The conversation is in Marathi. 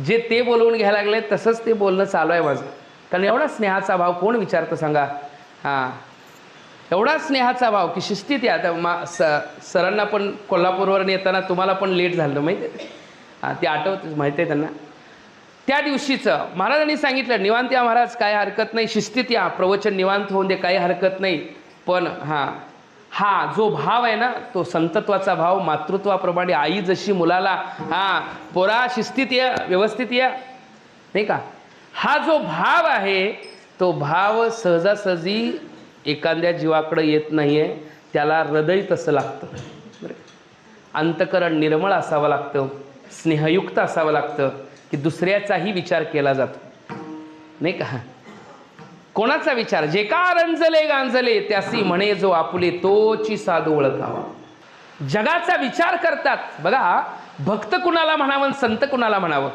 जे ते बोलवून घ्यायला लागले तसंच ते बोलणं चालू आहे माझं. कारण एवढा स्नेहाचा भाव कोण विचारतं सांगा. हां, एवढा स्नेहाचा भाव की शिस्तीत या. आता सरांना पण कोल्हापूरवरून येताना तुम्हाला पण लेट झालं माहिती आहे. हां, ते आठवतं माहिती आहे त्यांना. त्या दिवशीचं महाराजांनी सांगितलं, निवांत या महाराज, काय हरकत नाही, शिस्तीत या, प्रवचन निवांत होऊन दे, काही हरकत नाही. पण हा जो भाव आहे ना, तो संतत्वाचा भाव, मातृत्वाप्रमाणे आई जशी मुलाला पोरा शिस्तीत या, व्यवस्थित या, नाही का, हा जो भाव आहे तो भाव सहजासहजी एखाद्या जीवाकडे येत नाही आहे. त्याला हृदय तसं लागतं, अंतकरण निर्मळ असावं लागतं, स्नेहयुक्त असावं लागतं की दुसऱ्याचाही विचार केला जातो, नाही का. कोणाचा विचार, जे का रंजले गांजले त्यासी म्हणे जो आपुले तोची साधू ओळखावा. जगाचा विचार करतात बघा, भक्त कुणाला म्हणावं, संत कुणाला म्हणावं.